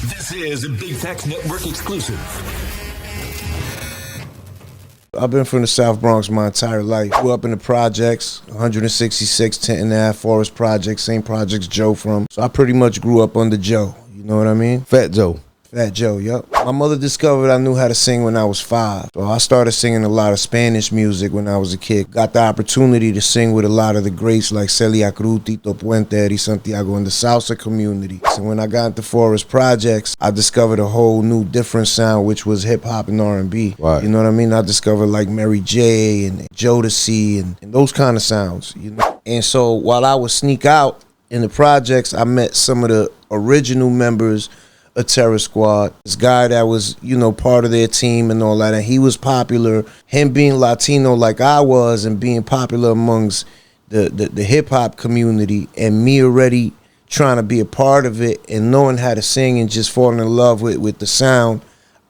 This is a Big Facts Network exclusive. I've been from the South Bronx my entire life. Grew up in the projects, 166, 10 and a half Forest Projects, same projects Joe from. So I pretty much grew up under Joe, you know what I mean? Fat Joe. Fat Joe, yup. My mother discovered I knew how to sing when I was 5. So I started singing a lot of Spanish music when I was a kid. Got the opportunity to sing with a lot of the greats like Celia Cruz, Tito Puente, Eddie Santiago in the salsa community. So when I got into Forest Projects, I discovered a whole new different sound, which was hip hop and R&B. Right. You know what I mean? I discovered like Mary J and Jodeci and those kind of sounds, you know? And so while I would sneak out in the projects, I met some of the original members a Terror Squad. This guy that was, you know, part of their team and all that, and he was popular. Him being Latino like I was and being popular amongst the hip-hop community, and me already trying to be a part of it and knowing how to sing and just falling in love with the sound,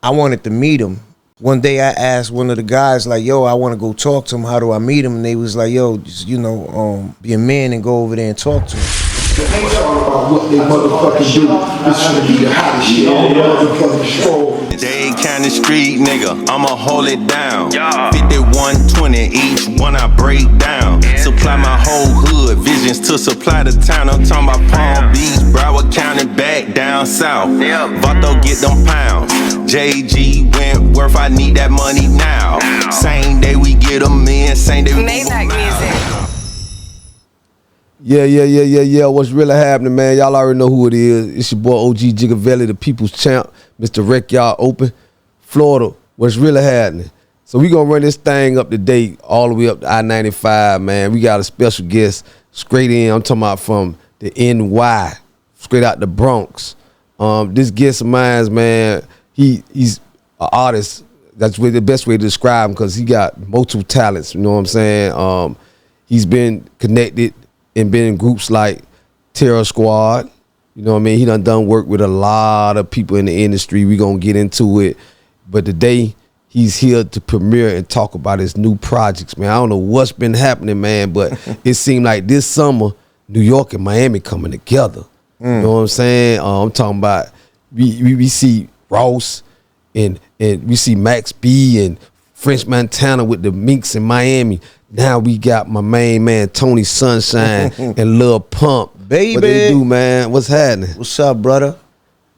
I wanted to meet him. One day I asked one of the guys, like, yo, I want to go talk to him. How do I meet him? And they was like, yo, just, you know, be a man and go over there and talk to him. It's all about what they motherfucking do. This should be the hottest shit on the motherfucking show. Dade County street nigga, I'ma hold it down. 5120 each one I break down. Supply my whole hood, visions to supply the town. I'm talking about Palm Beach, Broward County, back down south. Vato get them pounds. JG Wentworth, I need that money now. Same day we get them in, same day we move them out. Yeah. What's really happening, man? Y'all already know who it is. It's your boy OG Gigaveli, the People's Champ, Mr. Wreck Y'all Open, Florida. What's really happening? So we gonna run this thing up to date all the way up to I-95, man. We got a special guest straight in. I'm talking about from the NY, straight out the Bronx. This guest of mine, man, he's an artist. That's the best way to describe him, because he got multiple talents. You know what I'm saying? He's been connected and been in groups like Terror Squad. You know what I mean? He done work with a lot of people in the industry. We gonna get into it. But today, he's here to premiere and talk about his new projects, man. I don't know what's been happening, man, but it seemed like this summer, New York and Miami coming together. You know what I'm saying? I'm talking about, we see Ross and we see Max B and French Montana with the Minks in Miami. Now we got my main man Tony Sunshine and Lil Pump. Baby. What they do, man? What's happening? What's up, brother?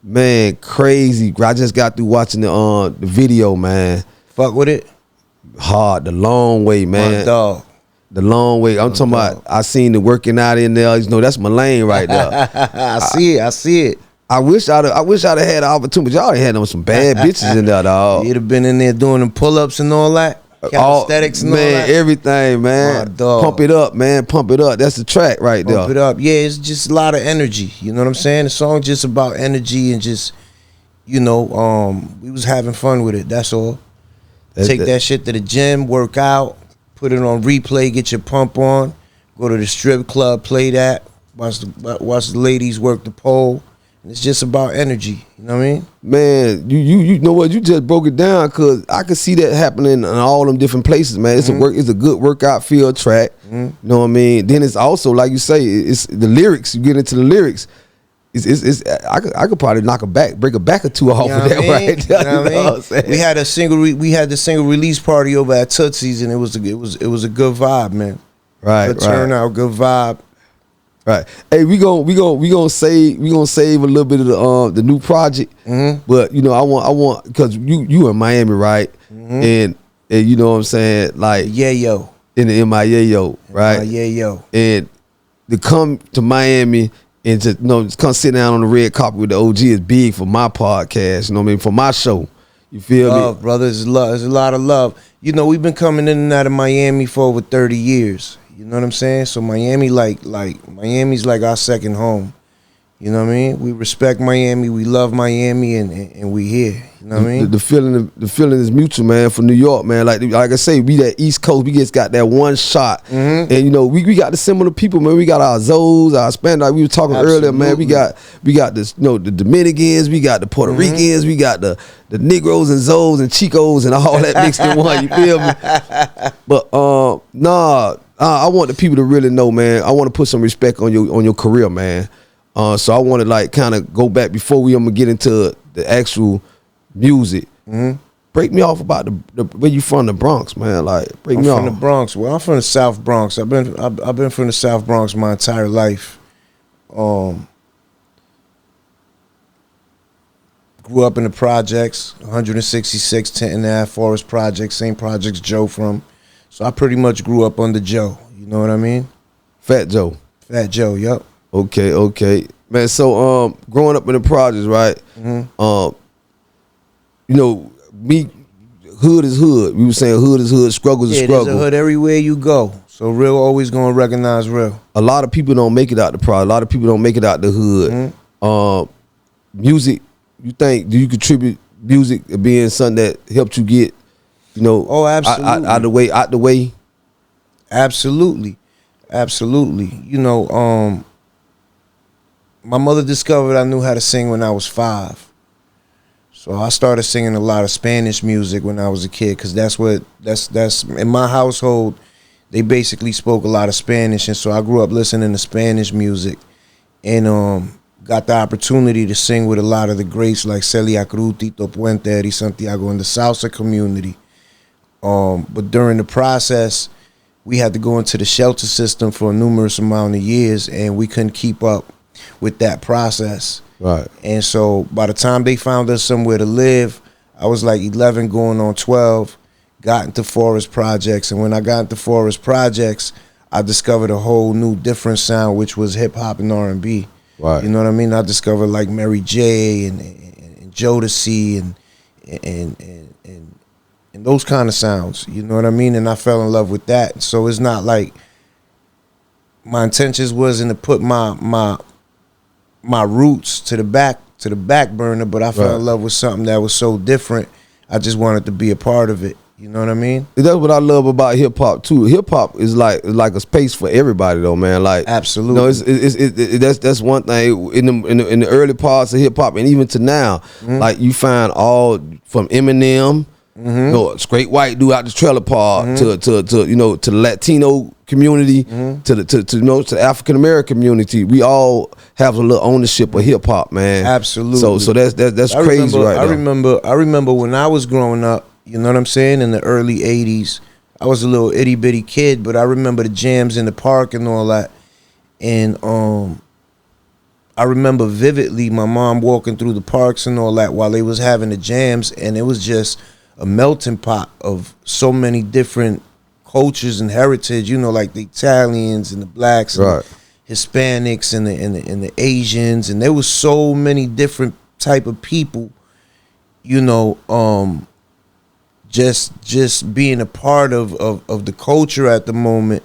Man, crazy. I just got through watching the video, man. Fuck with it? Hard, the long way, man. My dog. The long way. I'm talking about, I seen the working out in there. You know, that's my lane right there. I see it. I wish I'd have had the opportunity. Y'all had them some bad bitches in there, dog. You'd have been in there doing them pull-ups and all that. Calisthenics and all man, that. everything, man. My dog. Pump it up, man. Pump it up. That's the track right there. Pump it up. Yeah, it's just a lot of energy. You know what I'm saying? The song's just about energy and just, you know, we was having fun with it. That's all. Take that shit to the gym, work out, put it on replay, get your pump on, go to the strip club, play that, watch the ladies work the pole. It's just about energy, you know what I mean? Man, you know what? You just broke it down, because I could see that happening in all them different places, man. It's it's a good workout field track. You know what I mean? Then it's also, like you say, it's the lyrics. You get into the lyrics. I could probably break a back or two off of that right there. You know what I mean? We had the single release party over at Tootsie's, and it was a good vibe, man. Right, good turnout, good vibe. Right. Hey, we gonna save a little bit of the new project. But you know, I want because you in Miami, right? And you know what I'm saying, like Yayo. In my Yayo, right? Yayo. And to come to Miami and just come sit down on the red carpet with the OG is big for my podcast. You know what I mean? For my show. You feel love, me? Brother, there's a lot of love. You know, we've been coming in and out of Miami for over 30 years. You know what I'm saying? So Miami's like our second home. You know what I mean? We respect Miami, we love Miami, and we here. You know what I mean? The feeling is mutual, man. For New York, man. Like I say, we that East Coast, we just got that one shot, and you know we got the similar people, man. We got our Zoes, our Spanish. Like we were talking earlier, man. We got this, you know, the Dominicans, we got the Puerto Ricans, we got the Negroes and Zoes and Chicos and all that mixed in one. You feel me? But I want the people to really know, man. I want to put some respect on your career, man. So I want to like kind of go back before I'm gonna get into the actual music. Break me off about the where you from, the Bronx, man. Like break me off. I'm from the Bronx. Well, I'm from the South Bronx. I've been from the South Bronx my entire life. Grew up in the projects, 166 10 and a half Forest Projects, same projects Joe from. So I pretty much grew up under Joe. You know what I mean? Fat Joe. Fat Joe, yep. Okay. Man, so growing up in the projects, right? You know, hood is hood. We were saying hood is hood, struggle is struggle. There's a hood everywhere you go. So real always gonna recognize real. A lot of people don't make it out the project. A lot of people don't make it out the hood. Music, you think, do you contribute music being something that helped you get, you know, absolutely. out the way? Absolutely. You know, my mother discovered I knew how to sing when I was 5. So I started singing a lot of Spanish music when I was a kid, because that's in my household, they basically spoke a lot of Spanish, and so I grew up listening to Spanish music, and got the opportunity to sing with a lot of the greats like Celia Cruz, Tito Puente, Eddie Santiago in the salsa community. But during the process, we had to go into the shelter system for a numerous amount of years, and we couldn't keep up with that process. Right. And so by the time they found us somewhere to live, I was like 11 going on 12, got into Forest Projects. And when I got into Forest Projects, I discovered a whole new different sound, which was hip hop and R&B. Right. You know what I mean? I discovered like Mary J and Jodeci and those kind of sounds. You know what I mean? And I fell in love with that. So it's not like my intentions wasn't to put my roots to the back burner, but I fell in love with something that was so different. I just wanted to be a part of it. You know what I mean? That's what I love about hip hop too. Hip hop is like a space for everybody though, man. Like absolutely, you know, that's one thing in the early parts of hip hop, and even to now, like you find all from Eminem. You know, straight white dude out the trailer park to you know, to the Latino community, to the African American community. We all have a little ownership of hip hop, man. Absolutely. So that's crazy, right? I remember when I was growing up. You know what I'm saying? In the early '80s, I was a little itty bitty kid, but I remember the jams in the park and all that. And I remember vividly my mom walking through the parks and all that while they was having the jams, and it was just a melting pot of so many different cultures and heritage, you know, like the Italians and the blacks and the Hispanics and the Asians, and there was so many different type of people, you know, just being a part of the culture at the moment,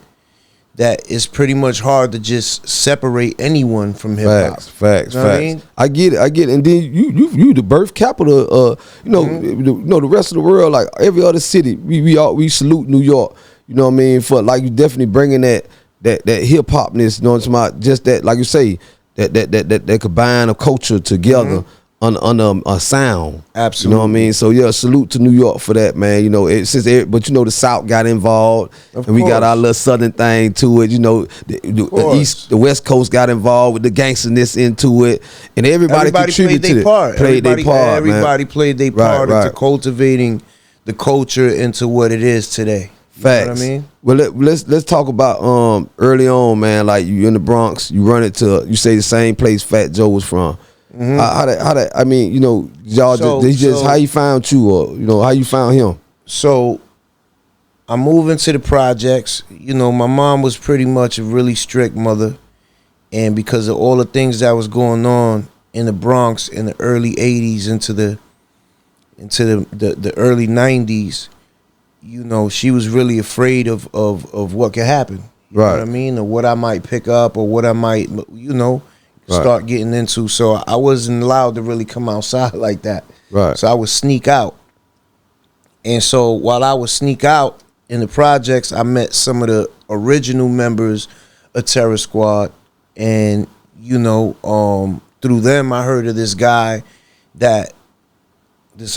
that it's pretty much hard to just separate anyone from hip hop. Facts. You know what I mean? I get it. And then you the birth capital. You know, the rest of the world, like every other city, we salute New York. You know what I mean? For like you definitely bringing that hip hopness. You know what I'm talking about? Just that, like you say, that combine a culture together. On a sound. Absolutely. You know what I mean? So yeah, salute to New York for that, man. You know, but you know the South got involved, and we got our little Southern thing to it. You know, the East, the West Coast got involved with the gangsterness into it, and everybody contributed to it. Everybody played their part into cultivating the culture into what it is today. Facts. You know what I mean? Well, let's talk about early on, man. Like you in the Bronx, you run it to, you say the same place Fat Joe was from. How that? I mean, you know, y'all just how he found you, or you know, how you found him. So I moved into the projects. You know, my mom was pretty much a really strict mother, and because of all the things that was going on in the Bronx in the early '80s into the early '90s, you know, she was really afraid of what could happen. You know what I mean, or what I might pick up, or what I might, you know, start getting into. So I wasn't allowed to really come outside like that. So I would sneak out. And so while I would sneak out in the projects, I met some of the original members of Terror Squad. And, you know, through them, I heard of this guy that this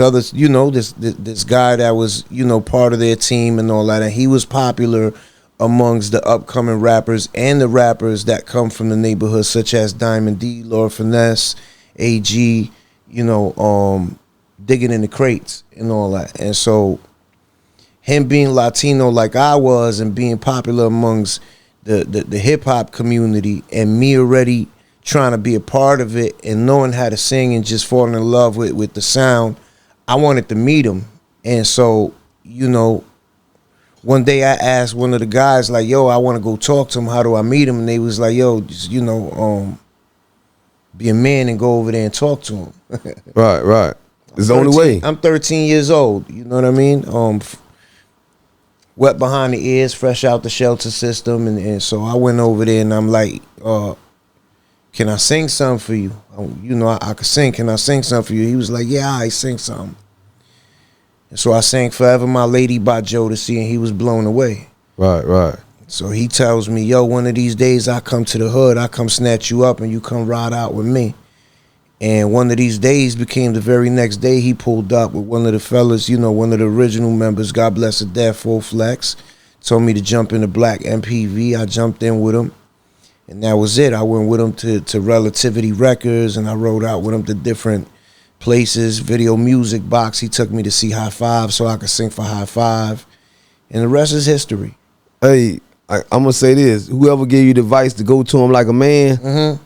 guy that was, you know, part of their team and all that. And he was popular amongst the upcoming rappers and the rappers that come from the neighborhood, such as Diamond D, Lord Finesse, AG, digging in the crates and all that. And so him being Latino like I was and being popular amongst the hip-hop community, and me already trying to be a part of it and knowing how to sing and just falling in love with the sound, I wanted to meet him. And so, one day I asked one of the guys, like, yo, I want to go talk to him. How do I meet him? And they was like, yo, just, be a man and go over there and talk to him. Right. It's the only way. I'm 13 years old. You know what I mean? Wet behind the ears, fresh out the shelter system. And so I went over there and I'm like, can I sing something for you? I could sing. Can I sing something for you? He was like, yeah, I sing something. And so I sang Forever My Lady by Jodeci, and he was blown away. Right. So he tells me, yo, one of these days I come to the hood, I come snatch you up and you come ride out with me. And one of these days became the very next day he pulled up with one of the fellas, one of the original members, God bless the dead, Full Flex, told me to jump in the black MPV. I jumped in with him, and that was it. I went with him to Relativity Records, and I rode out with him to different places, Video Music Box. He took me to see High Five so I could sing for High Five, and the rest is history. Hey, I'm going to say this. Whoever gave you the advice to go to him like a man,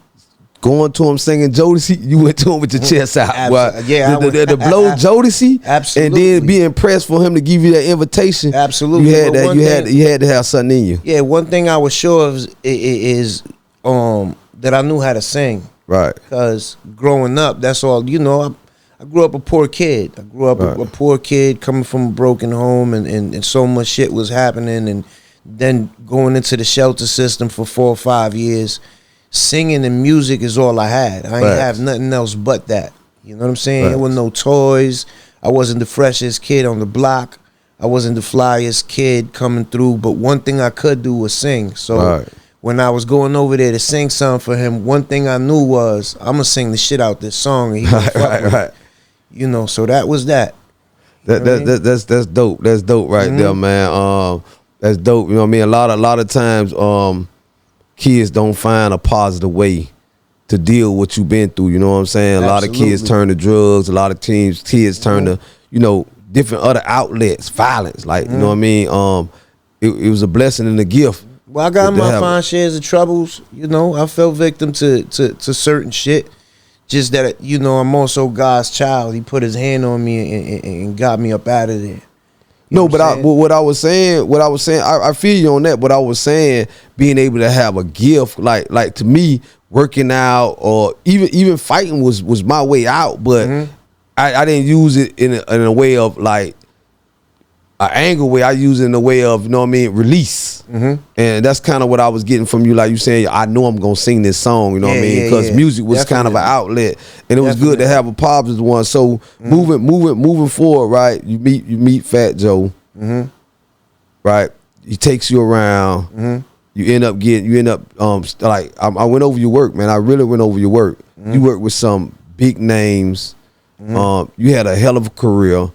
going to him singing Jodeci, you went to him with your chest out. Yeah, the blow Jodeci, absolutely, and then be impressed for him to give you that invitation. Absolutely, you had that. You had to have something in you. Yeah, one thing I was sure of is that I knew how to sing. Right. Because growing up, that's all. I grew up a poor kid. I grew up a poor kid coming from a broken home, and so much shit was happening, and then going into the shelter system for 4 or 5 years. Singing and music is all I had. I ain't have nothing else but that. You know what I'm saying? There were no toys. I wasn't the freshest kid on the block. I wasn't the flyest kid coming through. But one thing I could do was sing. So when I was going over there to sing something for him, one thing I knew was I'm gonna sing the shit out this song. And he right. So that was that. That's dope. That's dope right there, man. That's dope. You know what I mean? A lot of times, kids don't find a positive way to deal with what you've been through. You know what I'm saying? A lot of kids turn to drugs. A lot of kids turn to, different other outlets, violence. Like, you know what I mean? It was a blessing and a gift. Well, I got my fine shares of troubles. I fell victim to certain shit. Just that, I'm also God's child. He put his hand on me and got me up out of there. No, but what I was saying, I feel you on that. But I was saying, being able to have a gift, like to me, working out or even fighting was my way out. But I didn't use it in a way of like an anger way. I use it in a way of, release. And that's kind of what I was getting from you. Like you saying, I know I'm gonna sing this song. You know what I mean? Because music was kind of an outlet, and it was good to have a positive one. So moving forward, right? You meet Fat Joe, right? He takes you around. You end up like I went over your work, man. I really went over your work. You worked with some big names. You had a hell of a career.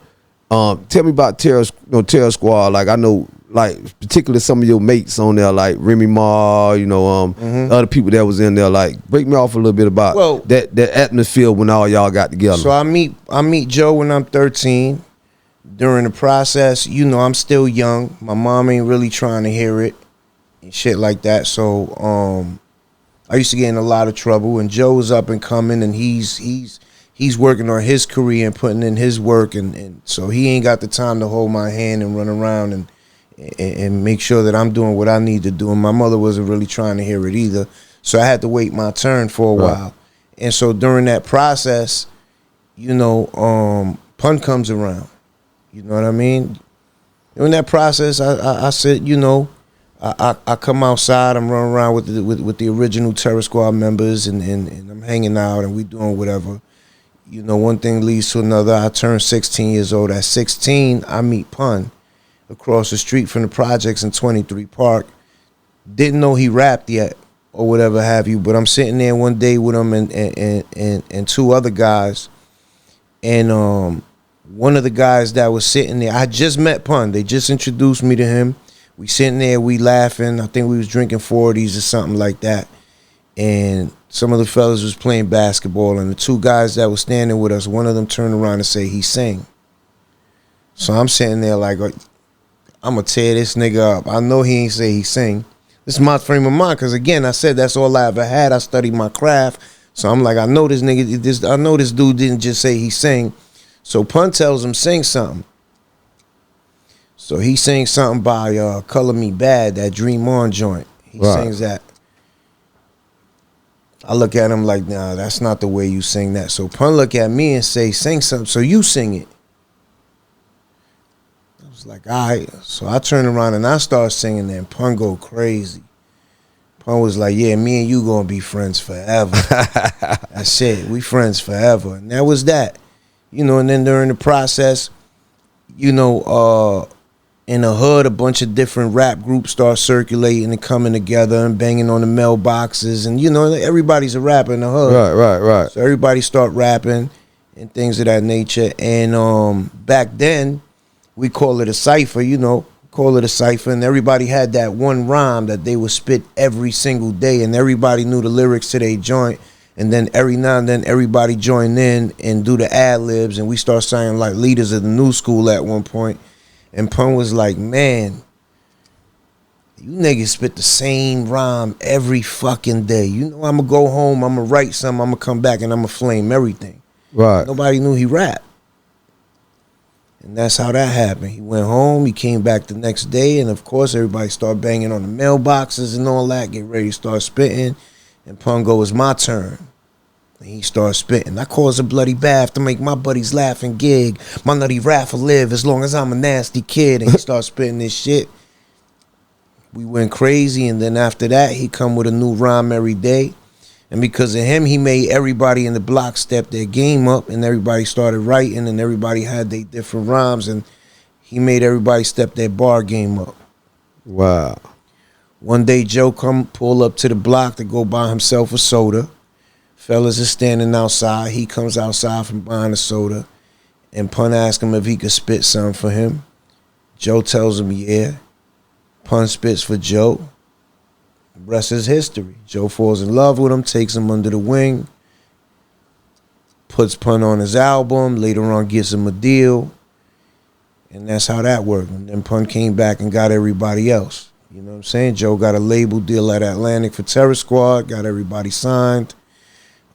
Tell me about Terror Squad. Like I know, like particularly some of your mates on there, like Remy Ma, other people that was in there. Like break me off a little bit about that atmosphere when all y'all got together. So I meet Joe when I'm 13. During the process, I'm still young. My mom ain't really trying to hear it and shit like that. So I used to get in a lot of trouble. And Joe was up and coming, and he's working on his career and putting in his work, and so he ain't got the time to hold my hand and run around and make sure that I'm doing what I need to do. And my mother wasn't really trying to hear it either, so I had to wait my turn for a while. And so during that process, Pun comes around. You know what I mean? During that process, I said, I come outside, I'm running around with the original Terror Squad members, and I'm hanging out and we doing whatever. One thing leads to another. I turned 16 years old. At 16, I meet Pun across the street from the projects in 23 Park. Didn't know he rapped yet or whatever have you, but I'm sitting there one day with him and two other guys. And one of the guys that was sitting there, I just met Pun. They just introduced me to him. We sitting there, we laughing. I think we was drinking 40s or something like that. And some of the fellas was playing basketball, and the two guys that was standing with us, one of them turned around and said he sang. So I'm sitting there like, I'm going to tear this nigga up. I know he ain't say he sing. This is my frame of mind, because again, I said that's all I ever had. I studied my craft. So I'm like, I know this nigga, I know this dude didn't just say he sing. So Pun tells him, sing something. So he sings something by Color Me Bad, that Dream On joint. He sings that. I look at him like, nah, that's not the way you sing that. So Pun look at me and say, sing something, so you sing it. I was like, all right. So I turn around and I start singing that, and Pun go crazy. Pun was like, yeah, me and you gonna be friends forever. That's it, we friends forever. And that was that. You know, and then during the process, you know, in the hood, a bunch of different rap groups start circulating and coming together and banging on the mailboxes. And, you know, everybody's a rapper in the hood. Right. So everybody start rapping and things of that nature. And back then, we call it a cipher, you know, and everybody had that one rhyme that they would spit every single day, and everybody knew the lyrics to their joint. And then every now and then, everybody joined in and do the ad-libs, and we start sounding like leaders of the new school at one point. And Pun was like, man, you niggas spit the same rhyme every fucking day. You know, I'm going to go home, I'm going to write something, I'm going to come back, and I'm going to flame everything. Right. Nobody knew he rapped. And that's how that happened. He went home, he came back the next day, and of course, everybody started banging on the mailboxes and all that, get ready to start spitting. And Pun go, it's my turn. And he starts spitting. I cause a bloody bath to make my buddies laugh and gig. My nutty rap will live as long as I'm a nasty kid. And he starts spitting this shit. We went crazy, and then after that, he come with a new rhyme every day. And because of him, he made everybody in the block step their game up, and everybody started writing, and everybody had their different rhymes, and he made everybody step their bar game up. Wow. One day, Joe come pull up to the block to go buy himself a soda. Fellas is standing outside. He comes outside from buying a soda, and Pun asks him if he could spit something for him. Joe tells him, yeah. Pun spits for Joe. The rest is history. Joe falls in love with him, takes him under the wing, puts Pun on his album, later on gets him a deal, and that's how that worked. And then Pun came back and got everybody else. You know what I'm saying? Joe got a label deal at Atlantic for Terror Squad, got everybody signed.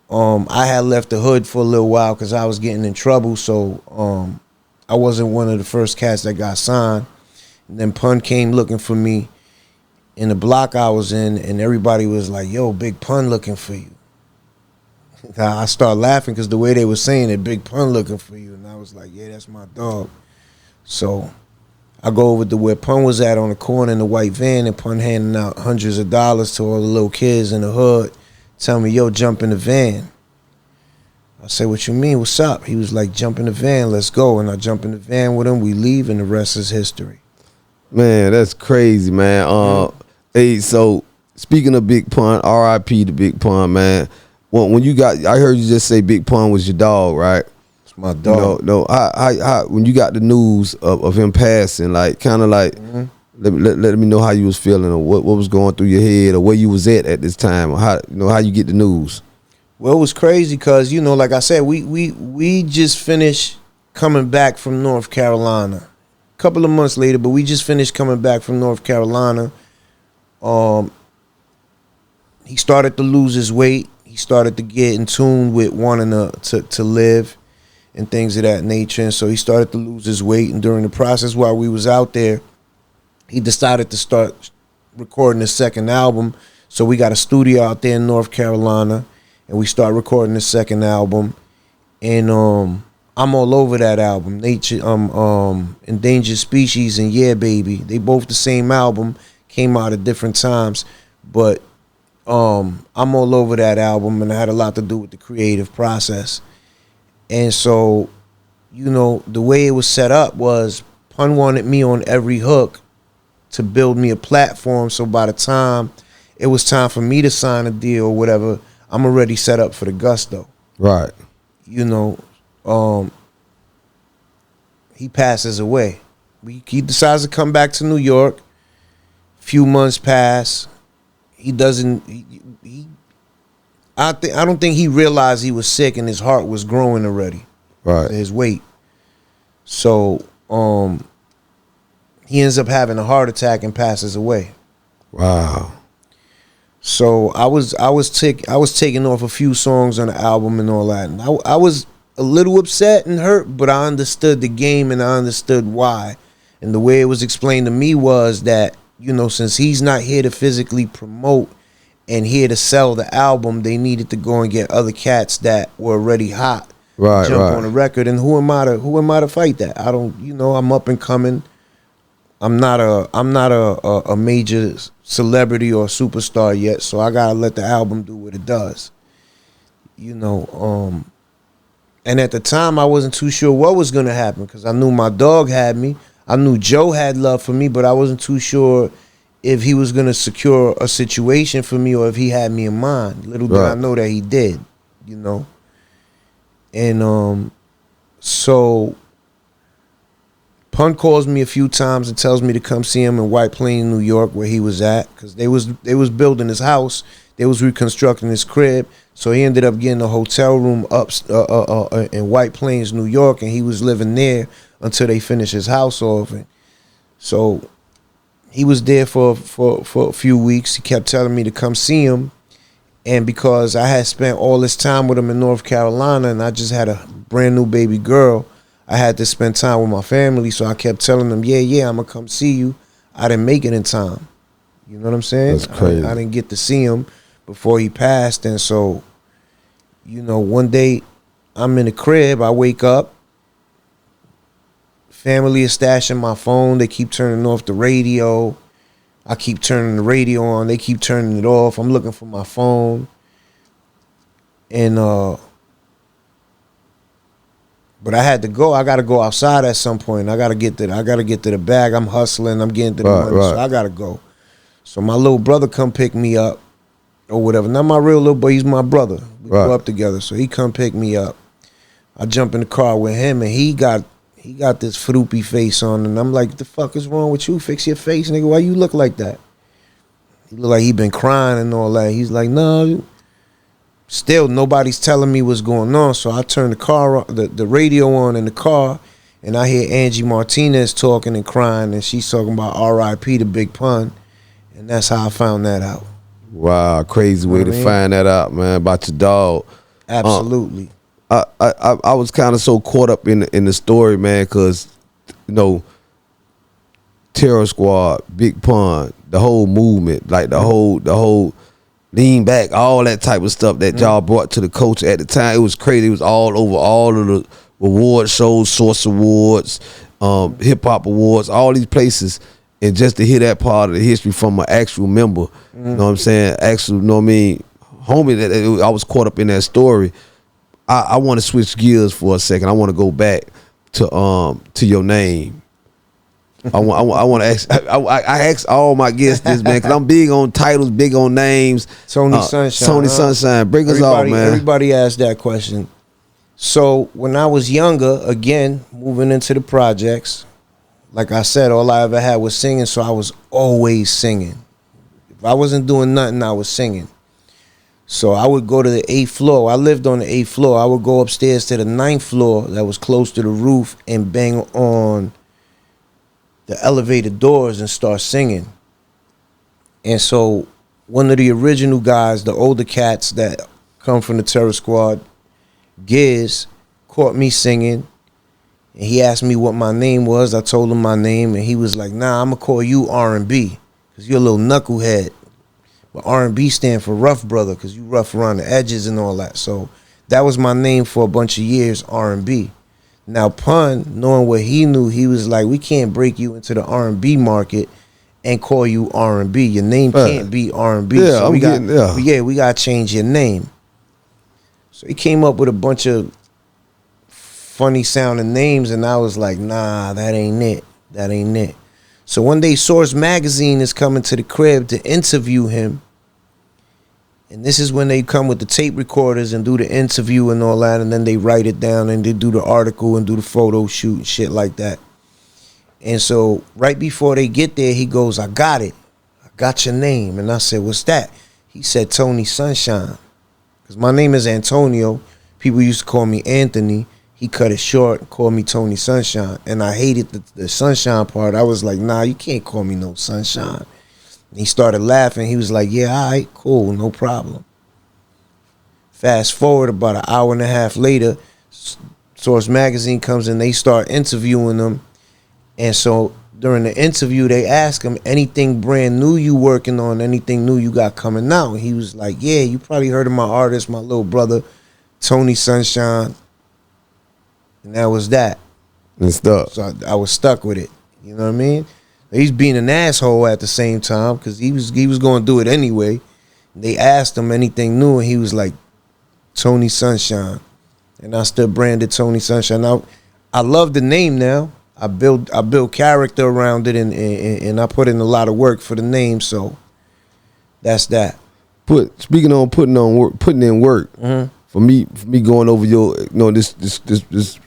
I had left the hood for a little while because I was getting in trouble, so I wasn't one of the first cats that got signed. And then Pun came looking for me in the block I was in, and everybody was like, yo, Big Pun looking for you. I started laughing because the way they were saying it, Big Pun looking for you. And I was like, yeah, that's my dog. So I go over to where Pun was at on the corner in the white van, and Pun handing out hundreds of dollars to all the little kids in the hood, telling me, yo, jump in the van. I said, what you mean? What's up? He was like, jump in the van, let's go. And I jump in the van with him, we leave, and the rest is history. Man, that's crazy, man. Hey, so speaking of Big Pun, R.I.P. to Big Pun, man. When you got, I heard you just say Big Pun was your dog, right? It's my dog. No. How when you got the news of him passing, like, kind of like, let me know how you was feeling, or what was going through your head, or where you was at this time, or how you get the news. Well, it was crazy because, you know, like I said, we just finished coming back from North Carolina. A couple of months later, but we just finished coming back from North Carolina. He started to lose his weight. He started to get in tune with wanting to live and things of that nature. And so he started to lose his weight. And during the process while we was out there, he decided to start recording his second album. So we got a studio out there in North Carolina, and we start recording the second album. And I'm all over that album. Nature, Endangered Species and Yeah Baby. They both the same album, came out at different times, but I'm all over that album, and it had a lot to do with the creative process. And so, you know, the way it was set up was Pun wanted me on every hook to build me a platform, so by the time it was time for me to sign a deal or whatever, I'm already set up for the gusto. Right. You know, he passes away. He decides to come back to New York. Few months pass. He doesn't. I don't think he realized he was sick and his heart was growing already. Right. His weight. So he ends up having a heart attack and passes away. Wow. So I was taking off a few songs on the album and all that. And I was a little upset and hurt, but I understood the game and I understood why. And the way it was explained to me was that, since he's not here to physically promote and here to sell the album, they needed to go and get other cats that were already hot. Right, jump right. on the record. And who am I to fight that? I don't, I'm up and coming. I'm not a major celebrity or superstar yet, so I gotta let the album do what it does. And at the time I wasn't too sure what was gonna happen because I knew my dog had me. I knew Joe had love for me, but I wasn't too sure if he was gonna secure a situation for me or if he had me in mind. Little did I know that he did, And so Pun calls me a few times and tells me to come see him in White Plains, New York, where he was at, because they was building his house, they was reconstructing his crib. So he ended up getting a hotel room up in White Plains, New York, and he was living there until they finished his house off. And so he was there for a few weeks. He kept telling me to come see him, and because I had spent all this time with him in North Carolina, and I just had a brand new baby girl, I had to spend time with my family, so I kept telling them, yeah, I'm going to come see you. I didn't make it in time. You know what I'm saying? That's crazy. I didn't get to see him before he passed, and so, one day I'm in the crib, I wake up, family is stashing my phone, they keep turning off the radio, I keep turning the radio on, they keep turning it off, I'm looking for my phone, and but I had to go. I got to go outside at some point. I got to get to the bag. I'm hustling. I'm getting to the money, so I got to go. So my little brother come pick me up or whatever. Not my real little boy. He's my brother. We grew up together. So he come pick me up. I jump in the car with him, and he got this froopy face on, and I'm like, "What the fuck is wrong with you? Fix your face, nigga. Why you look like that?" He look like he been crying and all that. He's like, "No." Still, nobody's telling me what's going on, so I turn the radio on in the car, and I hear Angie Martinez talking and crying, and she's talking about R.I.P. to Big Pun, and that's how I found that out. Wow, crazy way to find that out, man, about your dog. Absolutely. I was kind of so caught up in the story, man, because Terror Squad, Big Pun, the whole movement, like the whole lean back, all that type of stuff that y'all brought to the culture at the time. It was crazy. It was all over all of the award shows, Source Awards, Hip Hop Awards, all these places. And just to hear that part of the history from an actual member, you know what I'm saying? Actual, homie, that I was caught up in that story. I want to switch gears for a second. I want to go back to your name. I want to ask. I ask all my guests this, man, because I'm big on titles, big on names. Tony Sunshine. Tony Sunshine. Bring us off, man. Everybody asked that question. So when I was younger, again, moving into the projects, like I said, all I ever had was singing, so I was always singing. If I wasn't doing nothing, I was singing. So I would go to the 8th floor. I lived on the 8th floor. I would go upstairs to the 9th floor that was close to the roof and bang on the elevator doors and start singing. And so one of the original guys, the older cats that come from the Terror Squad, Giz, caught me singing, and he asked me what my name was. I told him my name, and he was like, "Nah, I'm gonna call you R&B, because you're a little knucklehead. But R&B stand for rough brother, because you rough around the edges and all that." So that was my name for a bunch of years, R&B. Now Pun, knowing what he knew, he was like, "We can't break you into the R&B market and call you R&B. Your name can't be R&B. Yeah, so we gotta change your name." So he came up with a bunch of funny sounding names, and I was like, "Nah, that ain't it. That ain't it." So one day Source Magazine is coming to the crib to interview him. And this is when they come with the tape recorders and do the interview and all that, and then they write it down and they do the article and do the photo shoot and shit like that. And so right before they get there, he goes, "I got it. got your name. And I said, what's that? He said, Tony Sunshine. Because my name is Antonio. People used to call me Anthony. He cut it short and called me Tony Sunshine. And I hated the Sunshine part. I was like, nah, you can't call me no Sunshine. And he started laughing. He was like, yeah, all right, cool, no problem. Fast forward about an hour and a half later, Source Magazine comes in, they start interviewing him. And so during the interview, they ask him, anything brand new you working on, anything new you got coming out? And he was like, yeah, you probably heard of my artist, my little brother, Tony Sunshine. And that was that. And stuff. So I was stuck with it. You know what I mean? He's being an asshole at the same time because he was going to do it anyway. They asked him anything new, and he was like, Tony Sunshine. And I still branded Tony Sunshine. Now, I love the name now. I build character around it, and I put in a lot of work for the name. So that's that. Speaking on putting in work. Mm-hmm. For me going over your this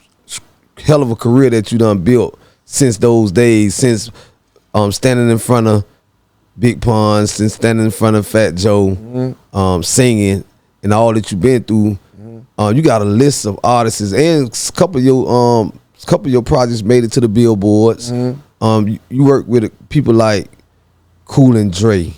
hell of a career that you done built since those days, since standing in front of Big Pun, since standing in front of Fat Joe, mm-hmm. Singing, and all that you've been through. Mm-hmm. You got a list of artists, and a couple of your projects made it to the billboards. Mm-hmm. You work with people like Cool and Dre.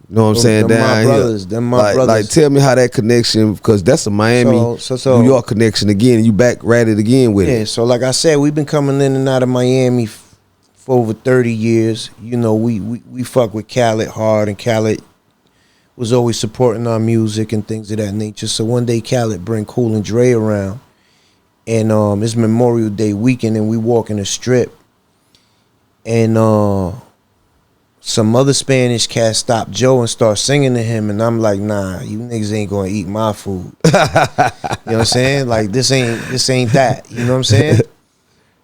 You know what I'm saying? Them my brothers. Them my brothers. Like, tell me how that connection, because that's a Miami, New York connection again. And you back at it again with it. Yeah, so like I said, we've been coming in and out of Miami for over 30 years. You know, we fuck with Khaled hard, and Khaled was always supporting our music and things of that nature. So one day Khaled bring Cool and Dre around, and it's Memorial Day weekend, and we walk in the strip, and some other Spanish cat stopped Joe and start singing to him, and I'm like, nah, you niggas ain't gonna eat my food. You know what I'm saying? Like, this ain't that. You know what I'm saying?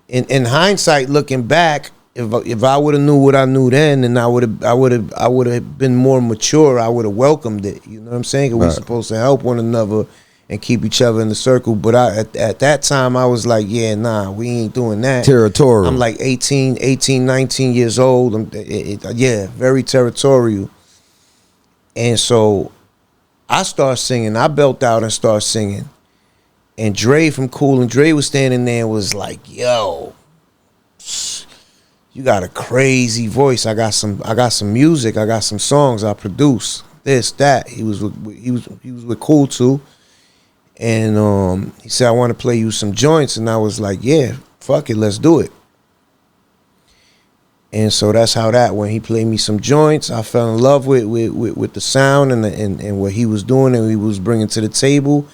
In hindsight, looking back, if I would have knew what I knew then, then I would have been more mature. I would have welcomed it. You know what I'm saying? 'Cause we're supposed to help one another and keep each other in the circle. But at that time, I was like, yeah, nah, we ain't doing that. Territorial. I'm like 18, 19 years old. Yeah, very territorial. And so I start singing. I belt out and start singing. And Dre from Cool and Dre was standing there and was like, yo, you got a crazy voice. I got some music. I got some songs I produce. This, that. He was with Cool too. And he said, I want to play you some joints. And I was like, yeah, fuck it, let's do it. And so that's how that went. He played me some joints. I fell in love with the sound and what he was doing and he was bringing to the table.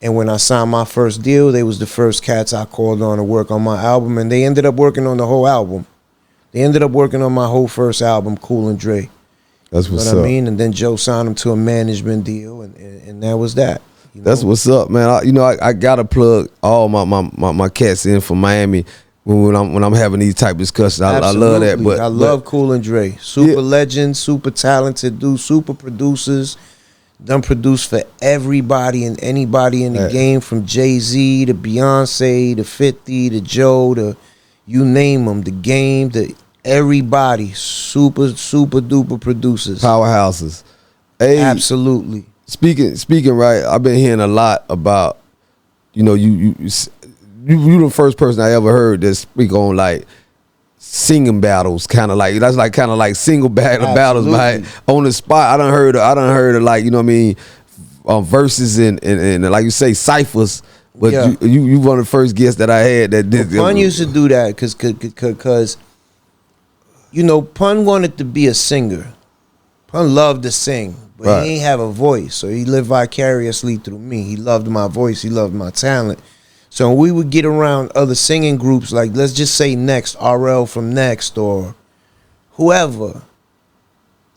And when I signed my first deal, they was the first cats I called on to work on my album. And they ended up working on the whole album. They ended up working on my whole first album, Cool and Dre. That's what's up. You know what I mean? And then Joe signed him to a management deal, and that was that. You know? That's what's up, man. I gotta plug all my cats in from Miami when I'm having these type of discussions. I love that. But I love Cool and Dre. Super legends, super talented dudes, super producers. Done produced for everybody and anybody in the game, from Jay-Z to Beyonce to 50 to Joe to you name them. The Game to everybody. Super duper producers. Powerhouses. Hey, absolutely. Speaking right, I've been hearing a lot about, you the first person I ever heard that speak on like singing battles, kind of like single battles, like on the spot. I done heard of like, you know what I mean, verses and like you say ciphers. But you one of the first guests that I had that did. Pun used to do that because Pun wanted to be a singer. Pun loved to sing. But he ain't have a voice, so he lived vicariously through me. He loved my voice. He loved my talent. So we would get around other singing groups, like let's just say Next, RL from Next, or whoever.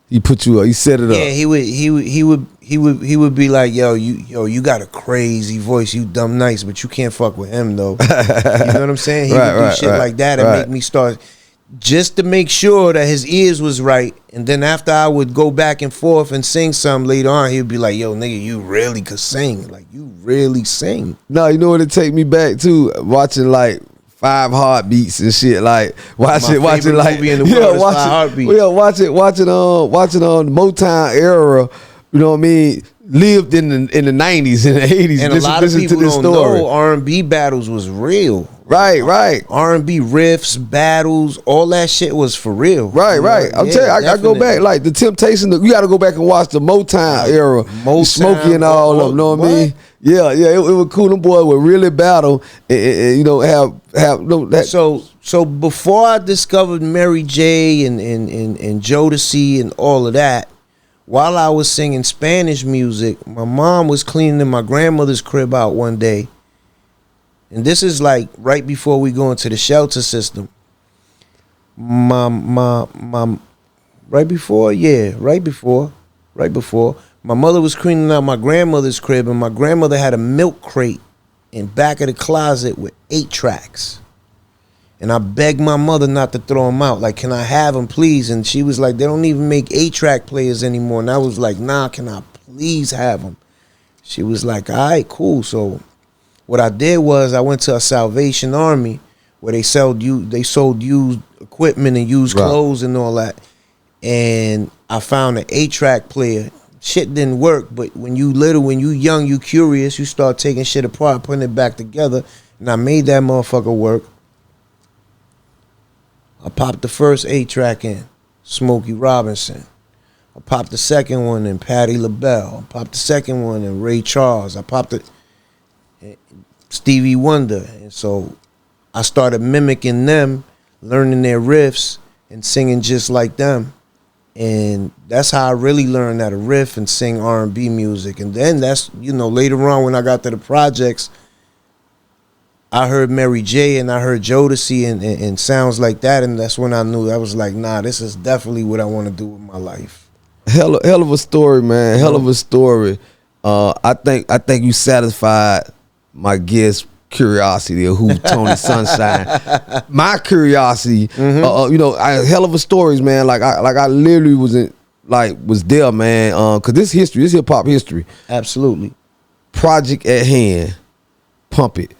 He put you up. He set it up. Yeah, he would be like, you got a crazy voice. You dumb nice, but you can't fuck with him though. You know what I'm saying? He would do shit like that and make me start. Just to make sure that his ears was right. And then after I would go back and forth and sing something later on, he'd be like, yo, nigga, you really could sing. Like, you really sing. No, you know what it take me back to? Watching like 5 heartbeats and shit. Like watch My it favorite like movie in the world is watch Five it, Heartbeats. yeah, watch it on the Motown era. You know what I mean? Lived in the 90s and the 80s. And a lot of people don't story. know R&B battles was real. Right. R&B riffs, battles, all that shit was for real. Right. I'm telling you, I go back like the Temptation. You got to go back and watch the Motown era, Motown, Smokey and all of them. Know what I mean? Yeah. It was cool. Them boys would really battle, and you know have no that. So before I discovered Mary J and Jodeci and all of that, while I was singing Spanish music, my mom was cleaning my grandmother's crib out one day. And this is like right before we go into the shelter system. Right before. My mother was cleaning out my grandmother's crib, and my grandmother had a milk crate in back of the closet with 8 tracks. And I begged my mother not to throw them out. Like, can I have them, please? And she was like, they don't even make 8-track players anymore. And I was like, nah, can I please have them? She was like, all right, cool. So what I did was I went to a Salvation Army where they sold used equipment and used clothes and all that. And I found an 8-track player. Shit didn't work, but when you little, when you young, you curious, you start taking shit apart, putting it back together. And I made that motherfucker work. I popped the first 8-track in, Smokey Robinson. I popped the second one in, Patti LaBelle. I popped the second one in, Ray Charles. I popped it, Stevie Wonder. And so I started mimicking them, learning their riffs, and singing just like them. And that's how I really learned how to riff and sing R&B music. And then that's, you know, later on when I got to the projects, I heard Mary J and I heard Jodeci and sounds like that, and that's when I knew. I was like, nah, this is definitely what I want to do with my life. Hell of a story, man. Hell of a story. I think you satisfied my guest curiosity of who Tony Sunshine. My curiosity, you know, hell of a stories, man. Like I literally was there, man. Cause this history, this hip hop history. Absolutely. Project at hand, pump it.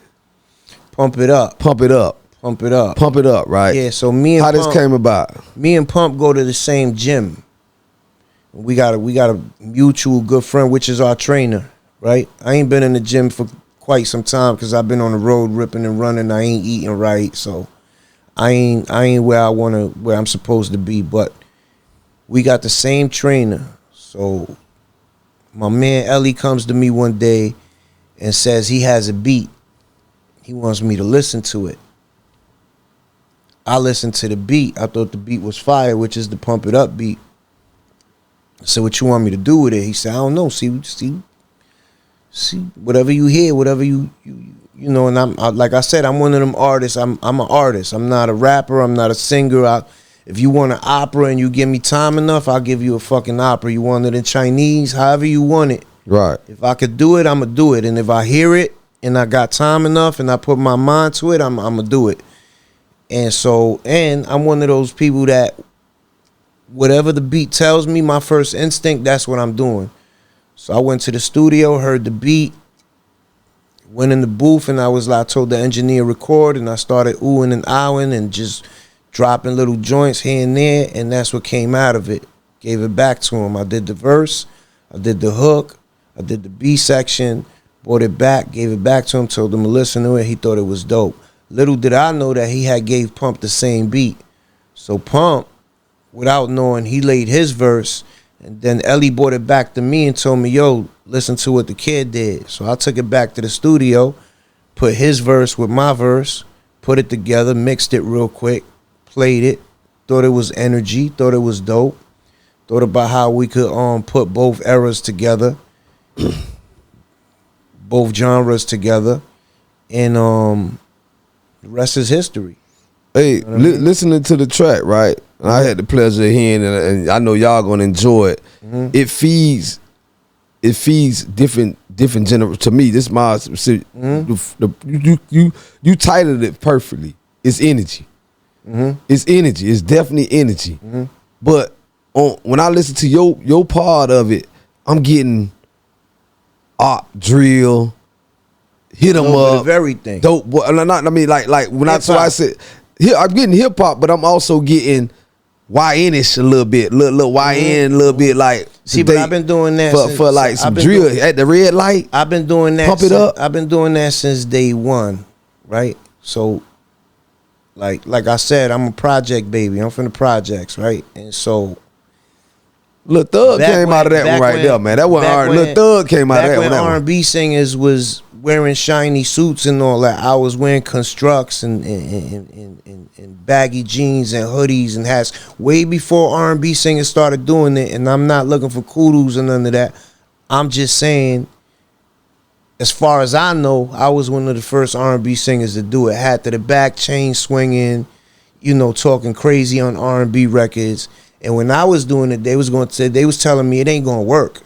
Pump it up. Pump it up. Pump it up. Pump it up, right? Yeah, so me and How Pump, this came about? Me and Pump go to the same gym. We got a mutual good friend, which is our trainer, right? I ain't been in the gym for quite some time because I've been on the road ripping and running. I ain't eating right, so I ain't where I'm supposed to be. But we got the same trainer. So my man Ellie comes to me one day and says he has a beat. He wants me to listen to it. I listened to the beat. I thought the beat was fire, which is the Pump It Up beat. I said, what you want me to do with it? He said, I don't know. See, whatever you hear, whatever you know. And like I said, I'm one of them artists. I'm an artist. I'm not a rapper. I'm not a singer. If you want an opera and you give me time enough, I'll give you a fucking opera. You want it in Chinese, however you want it. Right. If I could do it, I'm going to do it. And if I hear it and I got time enough and I put my mind to it, I'm going to do it. And I'm one of those people that whatever the beat tells me, my first instinct, that's what I'm doing. So I went to the studio, heard the beat, went in the booth, and I told the engineer record, and I started oohing and ahhing and just dropping little joints here and there, and that's what came out of it. Gave it back to him. I did the verse, I did the hook, I did the B section, brought it back, gave it back to him, told him to listen to it. He thought it was dope. Little did I know that he had gave Pump the same beat. So Pump, without knowing, he laid his verse, and then Ellie brought it back to me and told me, yo, listen to what the kid did. So I took it back to the studio, put his verse with my verse, put it together, mixed it real quick, played it, thought it was energy, thought it was dope, thought about how we could put both eras together, both genres together, and the rest is history. Hey, you know listening to the track, right? I had the pleasure of hearing it, and I know y'all gonna enjoy it. Mm-hmm. It feeds different generations. To me, this is my you titled it perfectly. It's energy. Mm-hmm. It's energy. It's definitely energy. Mm-hmm. But when I listen to your part of it, I'm getting art drill, hit 'em up, of everything. dope. Not I mean like when I said I'm getting hip hop, but I'm also getting YN-ish a little bit, little YN, a little bit like. See, but I've been doing that for like some drill at the red light. I've been doing that. Pump it up. I've been doing that since day one, right? So, like I said, I'm a project baby. I'm from the projects, right? And so, Lil Thug came out of that one right there, man. That wasn't Lil Thug came out of that one. Back when R&B singers was wearing shiny suits and all that, I was wearing constructs and baggy jeans and hoodies and hats way before R&B singers started doing it. And I'm not looking for kudos and none of that. I'm just saying, as far as I know, I was one of the first R&B singers to do it. Hat to the back, chain swinging, you know, talking crazy on R&B records. And when I was doing it, they was telling me it ain't gonna work.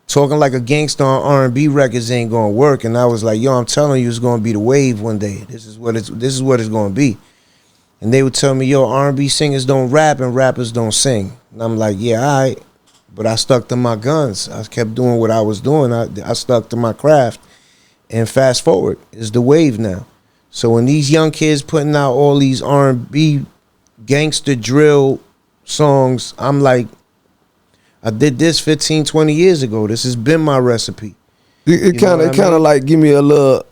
Talking like a gangster on R&B records ain't gonna work. And I was like, yo, I'm telling you, it's gonna be the wave one day. This is what it's gonna be. And they would tell me, yo, R&B singers don't rap and rappers don't sing. And I'm like, yeah, all right. But I stuck to my guns. I kept doing what I was doing. I stuck to my craft. And fast forward, it's the wave now. So when these young kids putting out all these R&B gangster drill songs, I'm like, I did this 15, 20 years ago. This has been my recipe. It kind of like give me a little.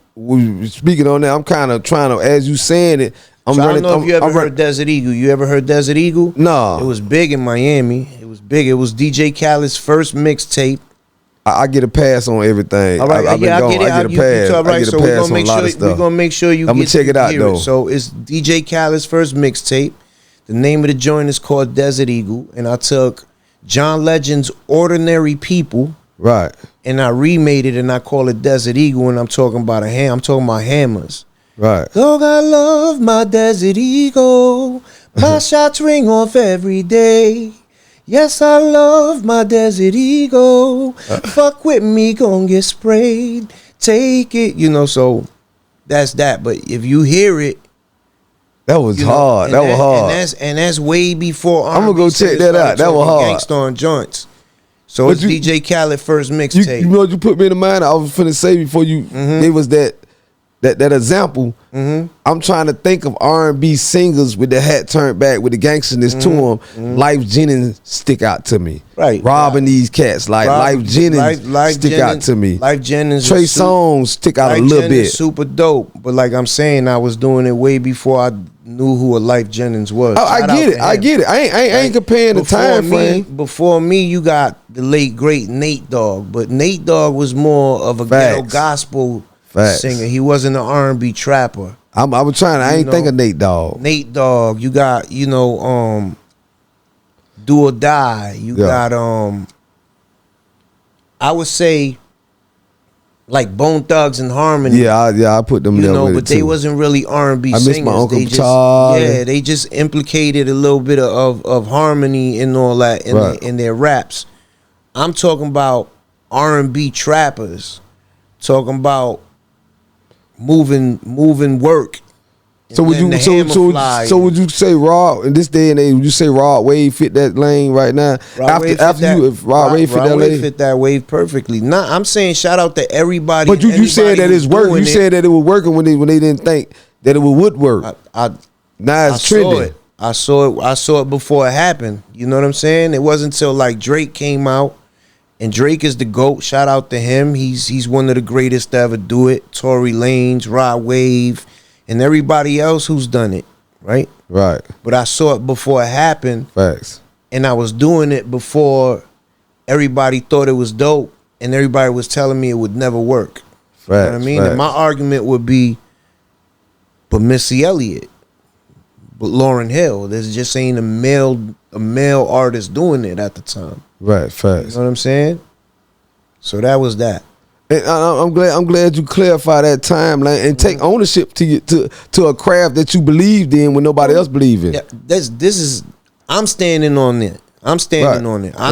Speaking on that, I'm kind of trying to, as you saying it. I don't know if you ever heard Desert Eagle. You ever heard Desert Eagle? No. It was big in Miami. It was big. It was DJ Khaled's first mixtape. I get a pass on everything. All right, I get a pass. I get a pass on a lot of stuff. We're gonna make sure you. I'm gonna check it out though. So it's DJ Khaled's first mixtape. The name of the joint is called Desert Eagle, and I took John Legend's Ordinary People, right, and I remade it, and I call it Desert Eagle, and I'm talking about I'm talking about hammers. Right. Dog, I love my Desert Eagle. My shots ring off every day. Yes, I love my Desert Eagle. Fuck with me, gon' get sprayed. Take it, you know. So that's that. But if you hear it, that was hard. That was hard. And that's way before. I'm gonna go check that out. That was hard. Gangsta on joints. So it's DJ Khaled first mixtape. You know what you put me in the mind? I was finna say before you gave us that example. I'm trying to think of R&B singers with the hat turned back with the gangsterness to them. Life Jennings stick out to me. Right. Robbing these cats like Life Jennings stick out to me. Life Jennings. Trey Songz stick out a little bit. Super dope. But like I'm saying, I was doing it way before I knew who a Life Jennings was. I get it. I ain't comparing the time frame. Before me, you got the late great Nate Dogg, but Nate Dogg was more of a ghetto gospel singer. He wasn't an R&B trapper. I was trying. I ain't think of Nate Dogg. Nate Dogg. You got Do or Die. You got I would say like Bone Thugs and Harmony. Yeah, I put them there. But they wasn't really R&B singers. I miss my Uncle they just, Charlie. Yeah, they just implicated a little bit of harmony and all that in their raps. I'm talking about R&B trappers. Talking about moving work. So would you would you say Rod in this day and age? Would you say Rod Wave fit that lane right now? Rod Wave fit that wave perfectly. Nah, I'm saying shout out to everybody. But you said that it's working. You said that it was working when they didn't think that it would work. Now it's trending. I saw it before it happened. You know what I'm saying? It wasn't until like Drake came out. And Drake is the GOAT. Shout out to him. He's one of the greatest to ever do it. Tory Lanez, Rod Wave, and everybody else who's done it, right? Right. But I saw it before it happened. Facts. And I was doing it before everybody thought it was dope, and everybody was telling me it would never work. Facts. You know what I mean? And my argument would be, but Missy Elliott, but Lauryn Hill. There's just ain't a male artist doing it at the time. Right, facts. You know what I'm saying? So that was that. And I'm glad you clarify that timeline and take ownership to a craft that you believed in when nobody else believed in. Yeah, I'm standing on it. I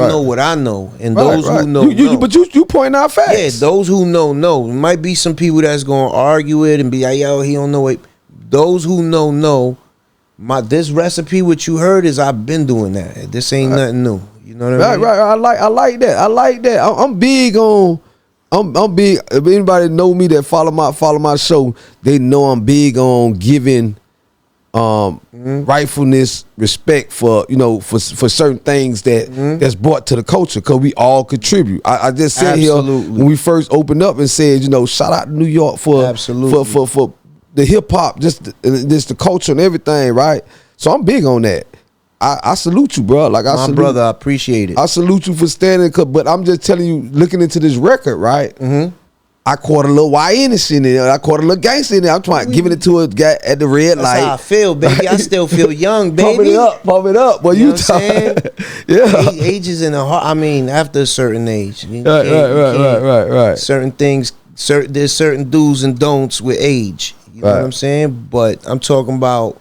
know what I know, and those who know, know. But you point out facts. Yeah, those who know. There might be some people that's gonna argue it and be like, "Yo, he don't know it." Those who know. This recipe, what you heard is I've been doing that. This ain't nothing new. You know what I mean? Right. I like that. I'm big on I'm big. If anybody know me that follow my show, they know I'm big on giving rightfulness, respect for for certain things that's brought to the culture, because we all contribute. I just said here when we first opened up and said, shout out to New York for for the hip hop, just the culture and everything, right? So I'm big on that. I salute you, bro. Like my brother, I appreciate it. I salute you for standing. But I'm just telling you, looking into this record, right? I caught a little YN and shit in there. I caught a little gangster in there. I'm trying giving it to a guy at the red light. That's how I feel, baby. I still feel young, baby. Pump it up. Well, you know what I'm saying? Yeah. Age is in the heart. I mean, after a certain age. Right. Certain things, there's certain do's and don'ts with age. You know what I'm saying? But I'm talking about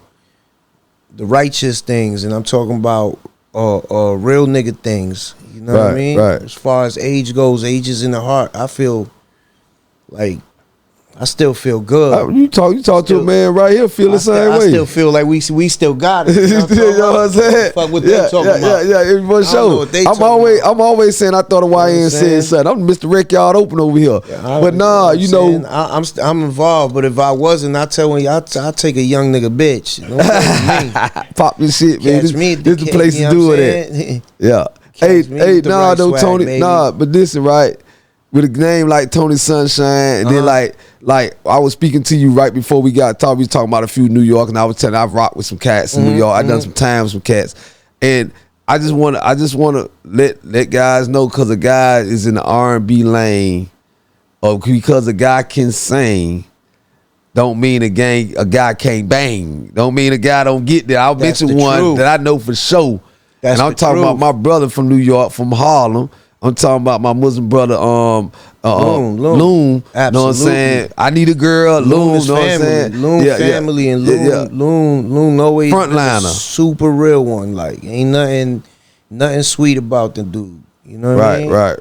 the righteous things, and I'm talking about real nigga things. You know what I mean? Right. As far as age goes, age is in the heart. I feel like I still feel good. You talk to a man right here, feel the same way. I still feel like we still got it. You know what I'm saying? Fuck what they talking about. Yeah, for sure. I'm always saying I thought a YN said something. I'm Mr. Wreck Yard Open over here. But nah, I'm involved. But if I wasn't, I tell you, I take a young nigga bitch. Pop this shit, man. This the place to do it at. Yeah. Hey, nah, though, Tony. Baby. Nah, but listen, right? With a name like Tony Sunshine, and then like I was speaking to you right before we got talking. We was talking about a few New York, and I was telling you, I've rocked with some cats in New York. I done some time with some cats, and I just want to let guys know, because a guy is in the R&B lane, or because a guy can sing, don't mean a guy can't bang. Don't mean a guy don't get there. I'll mention one that I know for sure, and I'm talking about my brother from New York, from Harlem. I'm talking about my Muslim brother, Loon. Absolutely. You know what I'm saying? I need a girl, Loon. You know what I'm saying? Loon family and Loon always frontliner, super real one. Like ain't nothing sweet about the dude. You know what I mean? Right.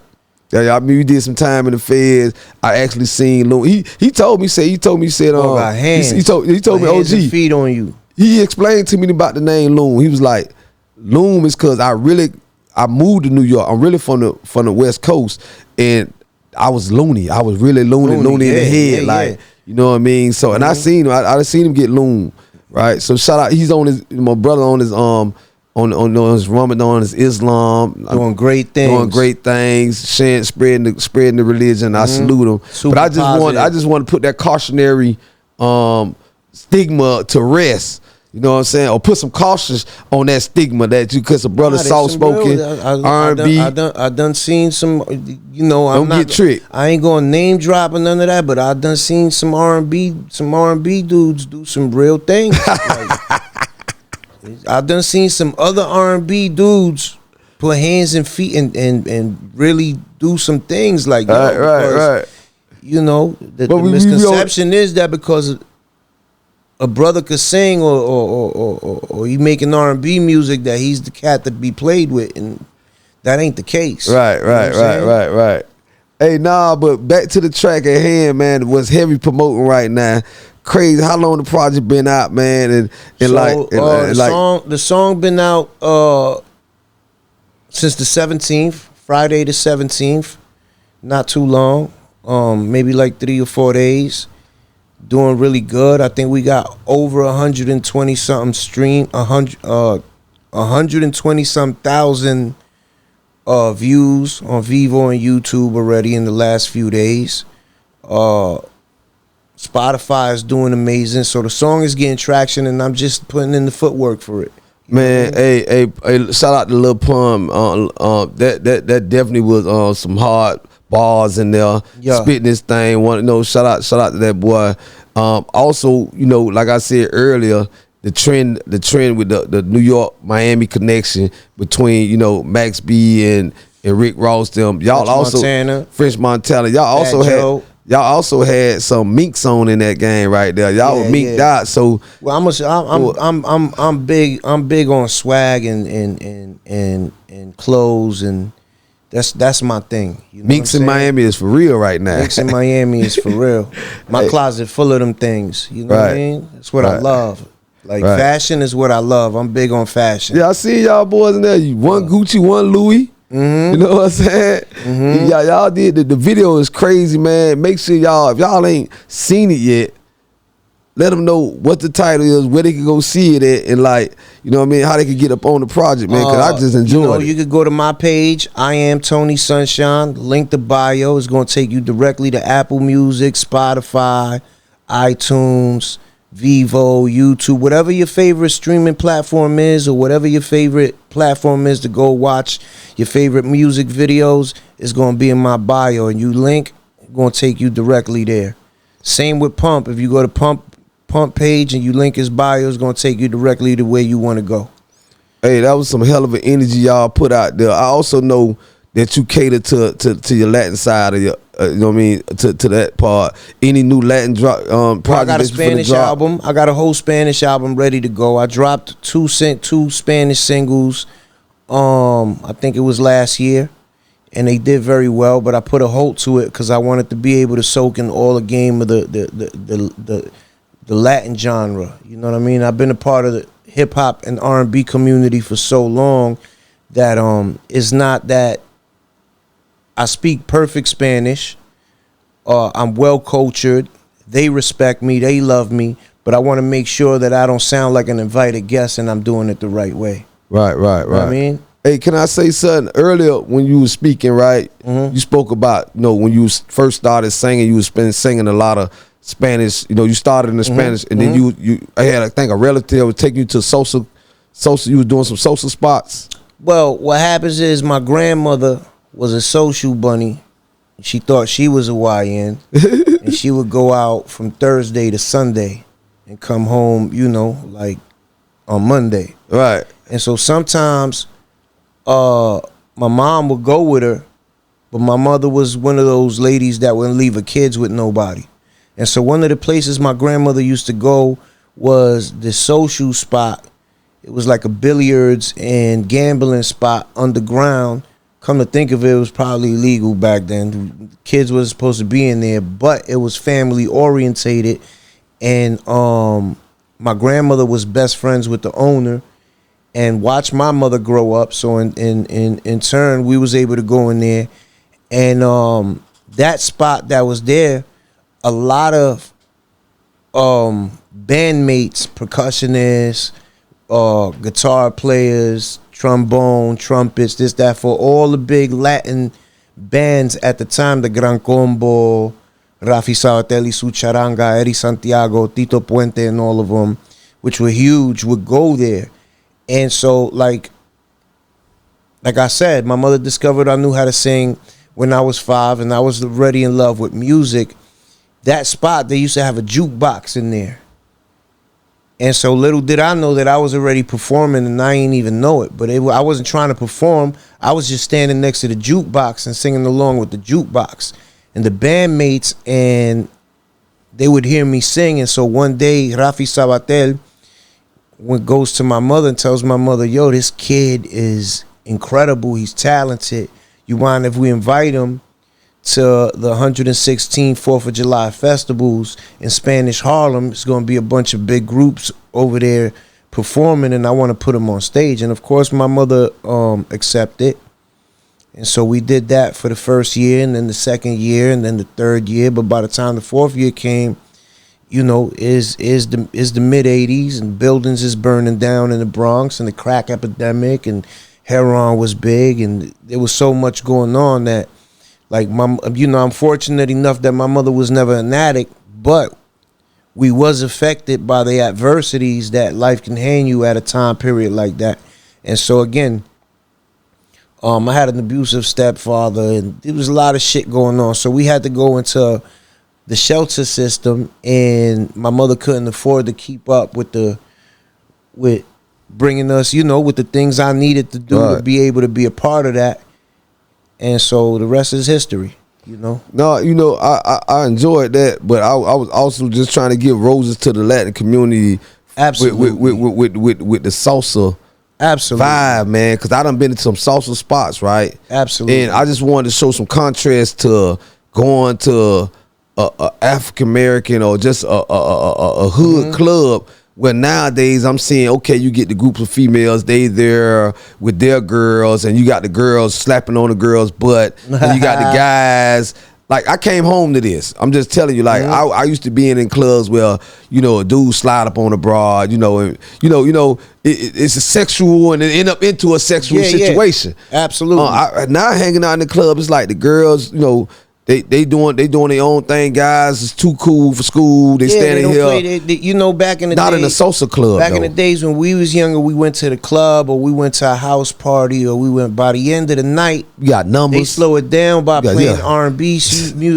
Yeah, I mean, we did some time in the feds. I actually seen Loon. He told me he told me he told me OG feet on you. He explained to me about the name Loon. He was like, Loon is because I moved to New York. I'm really from the West Coast, and I was loony. I was really loony in the head, you know what I mean. So, and I seen him. I seen him get loon, right? So shout out. He's on my brother on his on his Ramadan, his Islam, doing great things, spreading the religion. I salute him. But I just want to put that cautionary stigma to rest. You know what I'm saying? Or put some cautions on that stigma that you, because a brother soft spoken, R&B. I done seen some, don't get tricked. I ain't gonna name drop or none of that, but I done seen some R&B dudes do some real things. I done seen some other R&B dudes put hands and feet and really do some things like that. Right. The misconception is that because a brother could sing or he making R&B music, that he's the cat to be played with, and that ain't the case. Right. Hey, but back to the track at hand, man. Was heavy promoting right now. Crazy. How long the project been out, man? The song been out since the 17th, Friday the 17th. Not too long. Maybe like 3 or 4 days. Doing really good. I think we got over 120 something stream, 120 some thousand views on Vivo and YouTube already in the last few days. Spotify is doing amazing, so the song is getting traction, and I'm just putting in the footwork for it. Man, hey, shout out to Lil Pump. That definitely was some hard bars in there, spitting this thing. Shout out to that boy. Also, like I said earlier, the trend with the New York Miami connection between Max B and Rick Ross, them French Montana. Y'all also had some minks on in that game right there. Y'all were minked out. So I'm big on swag and clothes, and that's my thing. Minks in Miami is for real right now. Minks in Miami is for real. My closet full of them things. You know what I mean? That's what I love. Fashion is what I love. I'm big on fashion. Yeah, I see y'all boys in there. One Gucci, one Louis. You know what I'm saying? Y'all did the video is crazy, man. Make sure y'all, if y'all ain't seen it yet, let them know what the title is, where they can go see it at, and like, you know what I mean, how they can get up on the project, man. Cause I just enjoy it. You could go to my page. I am Tony Sunshine. Link the bio is going to take you directly to Apple Music, Spotify, iTunes, Vivo, YouTube, whatever your favorite streaming platform is, or whatever your favorite platform is to go watch your favorite music videos, is going to be in my bio, and you link, it's going to take you directly there. Same with Pump. If you go to Pump page and you link his bio, it's going to take you directly to where you want to go. Hey, that was some hell of an energy y'all put out there. I also know that you cater to your Latin side of your, you know what I mean, to that part. Any new Latin project? I got a Spanish album. I got a whole Spanish album ready to go. I dropped two Spanish singles. I think it was last year, and they did very well. But I put a halt to it because I wanted to be able to soak in all the game of the Latin genre. You know what I mean? I've been a part of the hip hop and R&B community for so long that it's not that I speak perfect Spanish. I'm well cultured. They respect me. They love me. But I want to make sure that I don't sound like an invited guest and I'm doing it the right way. Right. You know what I mean? Hey, can I say something? Earlier when you were speaking, right, you spoke about, you know, when you first started singing, you was singing a lot of Spanish. You know, you started in the Spanish, and then I had, I think, a relative was taking you to salsa. You was doing some salsa spots. Well, what happens is my grandmother was a social bunny. She thought she was a YN, and she would go out from Thursday to Sunday and come home, you know, like on Monday. Right. And so sometimes my mom would go with her, but my mother was one of those ladies that wouldn't leave her kids with nobody. And so one of the places my grandmother used to go was the social spot. It was like a billiards and gambling spot underground. Come to think of it, it was probably illegal back then. Kids wasn't supposed to be in there, but it was family orientated. And my grandmother was best friends with the owner and watched my mother grow up. So in turn, we was able to go in there. And that spot that was there, a lot of bandmates, percussionists, guitar players, trombone, trumpets, this, that, for all the big Latin bands at the time, the Gran Combo, Rafi Sabatelli, Su Charanga, Eddie Santiago, Tito Puente, and all of them, which were huge, would go there. And so, like I said, my mother discovered I knew how to sing when I was 5, and I was already in love with music. That spot, they used to have a jukebox in there. And so little did I know that I was already performing, and I ain't even know it. But I wasn't trying to perform. I was just standing next to the jukebox and singing along with the jukebox. And the bandmates, and they would hear me sing. And so one day, Rafi Sabatel goes to my mother and tells my mother, yo, this kid is incredible. He's talented. You mind if we invite him to the 116 4th of July festivals in Spanish Harlem? It's going to be a bunch of big groups over there performing, and I want to put them on stage. And of course, my mother accepted. And so we did that for the first year, and then the second year, and then the third year. But by the time the fourth year came, you know, is the mid 80s, and buildings is burning down in the Bronx, and the crack epidemic, and heroin was big, and there was so much going on that, like, I'm fortunate enough that my mother was never an addict, but we was affected by the adversities that life can hand you at a time period like that. And so again, I had an abusive stepfather, and there was a lot of shit going on. So we had to go into the shelter system, and my mother couldn't afford to keep up with bringing us, you know, with the things I needed to do to be able to be a part of that. And so the rest is history, you know. No, you know, I enjoyed that, but I was also just trying to give roses to the Latin community. Absolutely. With the salsa vibe, man, because I done been to some salsa spots, right? Absolutely. And I just wanted to show some contrast to going to a African American or just a hood club Well, nowadays I'm seeing, okay, you get the group of females, they there with their girls, and you got the girls slapping on the girls' butt, and you got the guys. Like, I came home to this. I'm just telling you, like, I used to be in clubs where, you know, a dude slide up on a broad, you know, and it's a sexual, and it end up into a sexual situation. Yeah. Absolutely. Now hanging out in the club, it's like the girls, you know, They doing their own thing, guys. It's too cool for school. They standing here. You know, back in the not in a salsa club. Back in the days when we was younger, we went to the club or we went to a house party or we went by the end of the night. You got numbers. They slow it down by playing R&B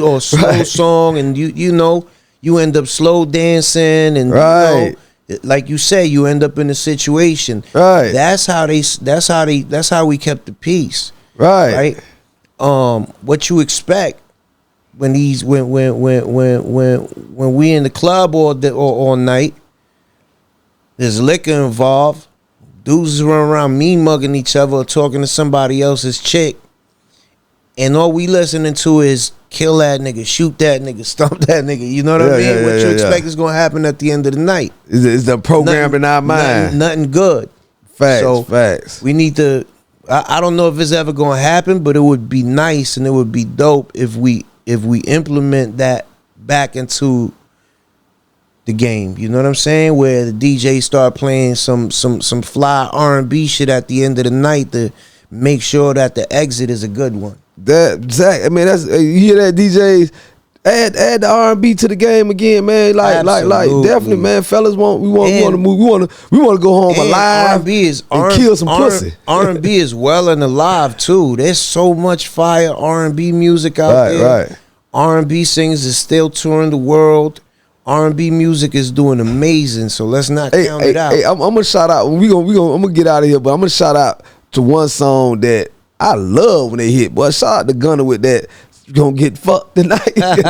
or a slow song, and you know you end up slow dancing and right. You know, like you say, you end up in a situation. Right. That's how we kept the peace. Right. Right. What you expect? When we in the club all night, there's liquor involved. Dudes run around mean mugging each other or talking to somebody else's chick, and all we listening to is kill that nigga, shoot that nigga, stomp that nigga. You know what I mean? What you expect is gonna happen at the end of the night? Is the program in our mind? Nothing good. Facts. We need to. I don't know if it's ever gonna happen, but it would be nice and it would be dope if we implement that back into the game. You know what I'm saying? Where the DJ start playing some fly R&B shit at the end of the night to make sure that the exit is a good one. That Zach, I mean, that's you hear that, DJs. Add the R&B to the game again, man. Like definitely, man. Fellas we want to move. We want to go home alive. R&B is and kill some pussy. R&B is well and alive too. There's so much fire R&B music out there. Right. R&B singers is still touring the world. R&B music is doing amazing. So let's not count it out. Hey, I'm gonna shout out. I'm gonna get out of here, but I'm gonna shout out to one song that I love when they hit. Boy, shout out to Gunna with that. You gonna get fucked tonight. Like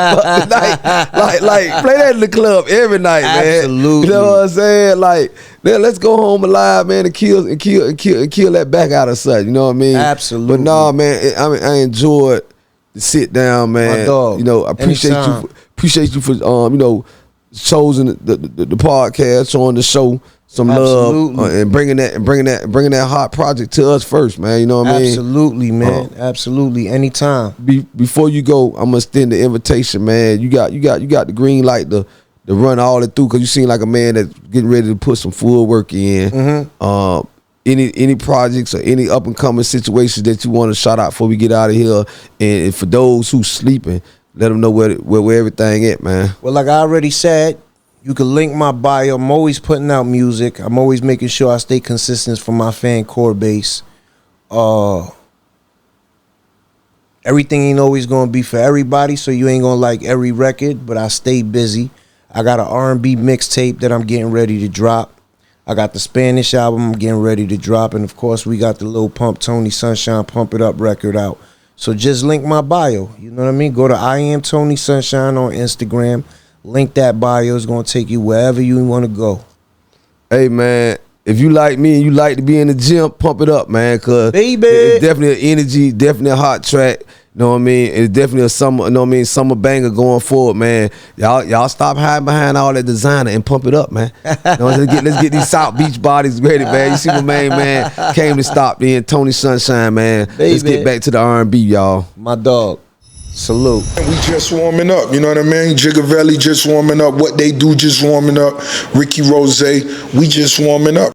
play that in the club every night, man. Absolutely. You know what I'm saying? Like, man, let's go home alive, man, and kill that back out of sight. You know what I mean? Absolutely. But nah, man, I enjoyed the sit down, man. My dog. You know, I appreciate you for you know, choosing the podcast, showing the show some love, and bringing that hot project to us first, man. You know what I mean? Absolutely, man. Absolutely, anytime. Before you go, I'm gonna extend the invitation, man. You got the green light to run all it through, because you seem like a man that's getting ready to put some full work in. Mm-hmm. Any projects or any up and coming situations that you want to shout out before we get out of here, and for those who sleeping, let them know where everything at, man. Well, like I already said, you can link my bio. I'm always putting out music. I'm always making sure I stay consistent for my fan core base. Everything ain't always gonna be for everybody, so you ain't gonna like every record, but I stay busy. I got an R&B mixtape that I'm getting ready to drop. I got the Spanish album I'm getting ready to drop, and of course we got the Lil Pump Tony Sunshine Pump It Up record out. So just link my bio. You know what I mean? Go to I Am Tony Sunshine on Instagram. Link that bio. It's going to take you wherever you want to go. Hey, man, if you like me and you like to be in the gym, pump it up, man, because it's definitely an energy, definitely a hot track. You know what I mean? It's definitely a summer, you know what I mean, summer banger going forward, man. Y'all stop hiding behind all that designer and pump it up, man. You know, let's get these South Beach bodies ready, man. You see my man came to stop in Tony Sunshine, man. Let's get back to the R&B, y'all. My dog. Salute. We just warming up, you know what I mean? Gigaveli just warming up. What they do just warming up. Ricky Rose, we just warming up.